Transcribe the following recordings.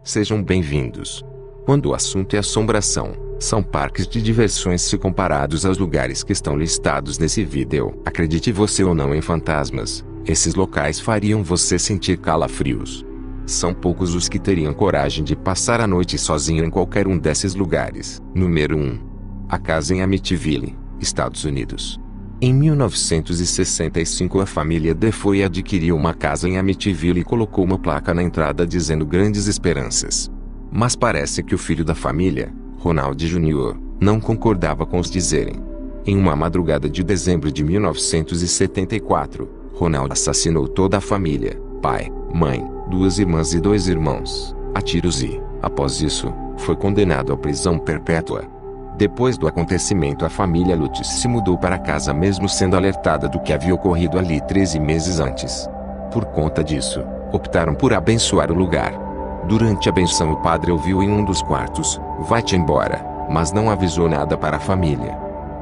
Sejam bem-vindos. Quando o assunto é assombração, são parques de diversões se comparados aos lugares que estão listados nesse vídeo. Acredite você ou não em fantasmas, esses locais fariam você sentir calafrios. São poucos os que teriam coragem de passar a noite sozinho em qualquer um desses lugares. Número 1. A casa em Amityville, Estados Unidos. Em 1965 a família Defoe adquiriu uma casa em Amityville e colocou uma placa na entrada dizendo Grandes Esperanças. Mas parece que o filho da família, Ronald Jr., não concordava com os dizerem. Em uma madrugada de dezembro de 1974, Ronald assassinou toda a família, pai, mãe, 2 irmãs e 2 irmãos, a tiros e, após isso, foi condenado à prisão perpétua. Depois do acontecimento, a família Lutz se mudou para casa mesmo sendo alertada do que havia ocorrido ali 13 meses antes. Por conta disso, optaram por abençoar o lugar. Durante a benção o padre ouviu em um dos quartos, "Vai-te embora", mas não avisou nada para a família.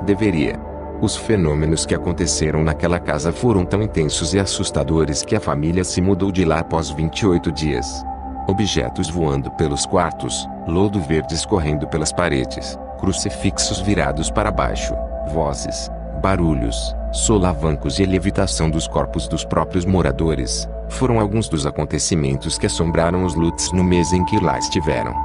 Deveria. Os fenômenos que aconteceram naquela casa foram tão intensos e assustadores que a família se mudou de lá após 28 dias. Objetos voando pelos quartos, lodo verde escorrendo pelas paredes, crucifixos virados para baixo, vozes, barulhos, solavancos e a levitação dos corpos dos próprios moradores, foram alguns dos acontecimentos que assombraram os Lutz no mês em que lá estiveram.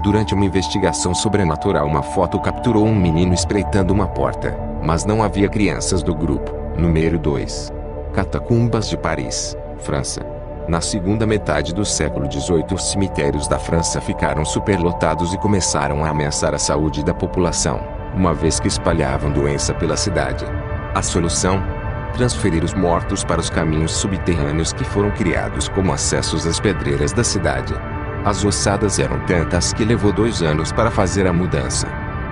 Durante uma investigação sobrenatural, uma foto capturou um menino espreitando uma porta, mas não havia crianças do grupo. Número 2. Catacumbas de Paris, França. Na segunda metade do século XVIII, os cemitérios da França ficaram superlotados e começaram a ameaçar a saúde da população, uma vez que espalhavam doença pela cidade. A solução? Transferir os mortos para os caminhos subterrâneos que foram criados como acessos às pedreiras da cidade. As ossadas eram tantas que levou 2 anos para fazer a mudança.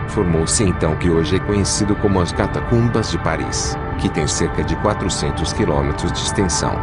Formou-se então o que hoje é conhecido como as Catacumbas de Paris, que tem cerca de 400 quilômetros de extensão.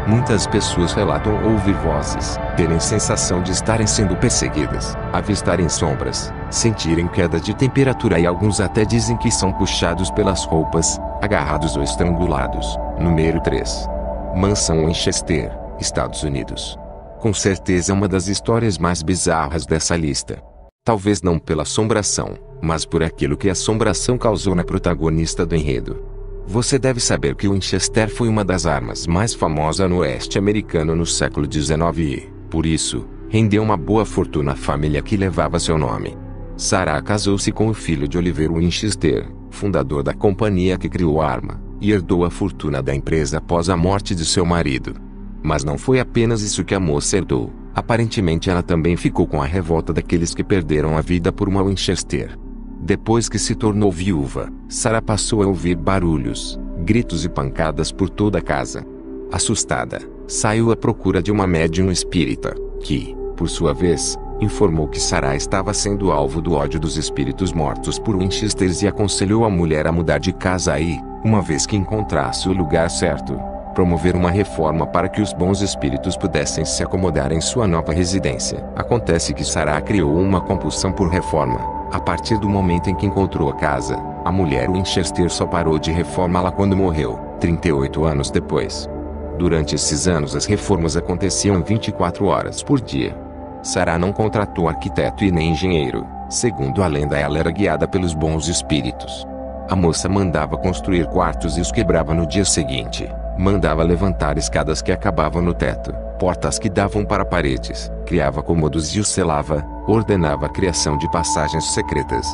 Muitas pessoas relatam ouvir vozes, terem sensação de estarem sendo perseguidas, avistarem sombras, sentirem queda de temperatura e alguns até dizem que são puxados pelas roupas, agarrados ou estrangulados. Número 3. Mansão Winchester, Estados Unidos. Com certeza é uma das histórias mais bizarras dessa lista. Talvez não pela assombração, mas por aquilo que a assombração causou na protagonista do enredo. Você deve saber que o Winchester foi uma das armas mais famosas no oeste americano no século XIX e, por isso, rendeu uma boa fortuna à família que levava seu nome. Sarah casou-se com o filho de Oliver Winchester, fundador da companhia que criou a arma, e herdou a fortuna da empresa após a morte de seu marido. Mas não foi apenas isso que a moça herdou. Aparentemente ela também ficou com a revolta daqueles que perderam a vida por uma Winchester. Depois que se tornou viúva, Sarah passou a ouvir barulhos, gritos e pancadas por toda a casa. Assustada, saiu à procura de uma médium espírita, que, por sua vez, informou que Sarah estava sendo alvo do ódio dos espíritos mortos por Winchesters e aconselhou a mulher a mudar de casa e, uma vez que encontrasse o lugar certo, promover uma reforma para que os bons espíritos pudessem se acomodar em sua nova residência. Acontece que Sarah criou uma compulsão por reforma. A partir do momento em que encontrou a casa, a mulher Winchester só parou de reformá-la quando morreu, 38 anos depois. Durante esses anos as reformas aconteciam 24 horas por dia. Sarah não contratou arquiteto e nem engenheiro. Segundo a lenda, ela era guiada pelos bons espíritos. A moça mandava construir quartos e os quebrava no dia seguinte. Mandava levantar escadas que acabavam no teto, portas que davam para paredes, criava cômodos e os selava, ordenava a criação de passagens secretas.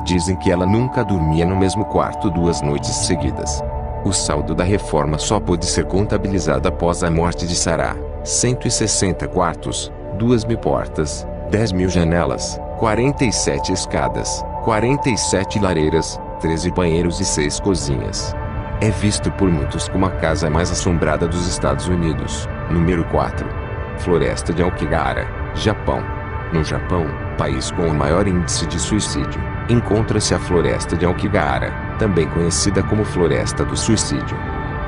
Dizem que ela nunca dormia no mesmo quarto 2 noites seguidas. O saldo da reforma só pôde ser contabilizado após a morte de Sarah: 160 quartos, 2.000 portas, 10.000 janelas, 47 escadas, 47 lareiras, 13 banheiros e 6 cozinhas. É visto por muitos como a casa mais assombrada dos Estados Unidos. Número 4. Floresta de Aokigahara, Japão. No Japão, país com o maior índice de suicídio, encontra-se a Floresta de Aokigahara, também conhecida como Floresta do Suicídio.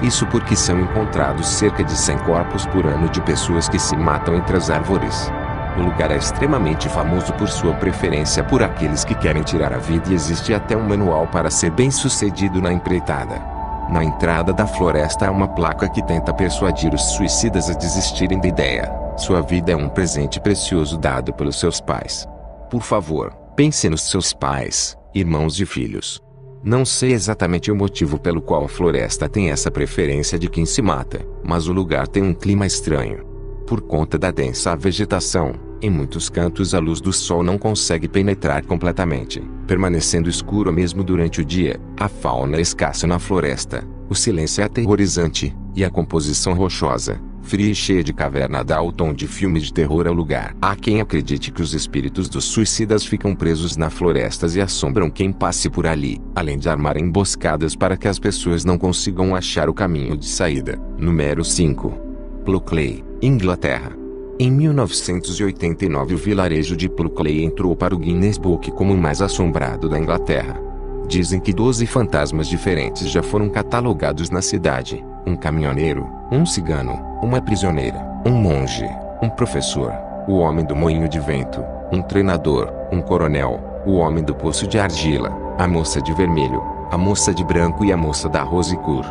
Isso porque são encontrados cerca de 100 corpos por ano de pessoas que se matam entre as árvores. O lugar é extremamente famoso por sua preferência por aqueles que querem tirar a vida e existe até um manual para ser bem-sucedido na empreitada. Na entrada da floresta há uma placa que tenta persuadir os suicidas a desistirem da ideia. Sua vida é um presente precioso dado pelos seus pais. Por favor, pense nos seus pais, irmãos e filhos. Não sei exatamente o motivo pelo qual a floresta tem essa preferência de quem se mata, mas o lugar tem um clima estranho. Por conta da densa vegetação, em muitos cantos a luz do sol não consegue penetrar completamente, permanecendo escuro mesmo durante o dia. A fauna é escassa na floresta, o silêncio é aterrorizante, e a composição rochosa, fria e cheia de caverna dá o tom de filme de terror ao lugar. Há quem acredite que os espíritos dos suicidas ficam presos nas florestas e assombram quem passe por ali, além de armar emboscadas para que as pessoas não consigam achar o caminho de saída. Número 5. Pluckley, Inglaterra. Em 1989 o vilarejo de Pluckley entrou para o Guinness Book como o mais assombrado da Inglaterra. Dizem que 12 fantasmas diferentes já foram catalogados na cidade: um caminhoneiro, um cigano, uma prisioneira, um monge, um professor, o homem do moinho de vento, um treinador, um coronel, o homem do poço de argila, a moça de vermelho, a moça de branco e a moça da rose cor.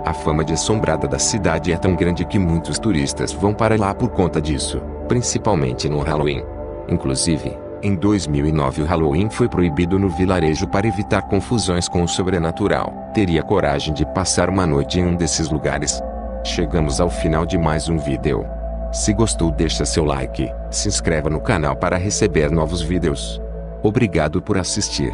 A fama de assombrada da cidade é tão grande que muitos turistas vão para lá por conta disso, principalmente no Halloween. Inclusive, em 2009 o Halloween foi proibido no vilarejo para evitar confusões com o sobrenatural. Teria coragem de passar uma noite em um desses lugares? Chegamos ao final de mais um vídeo. Se gostou, deixa seu like, se inscreva no canal para receber novos vídeos. Obrigado por assistir.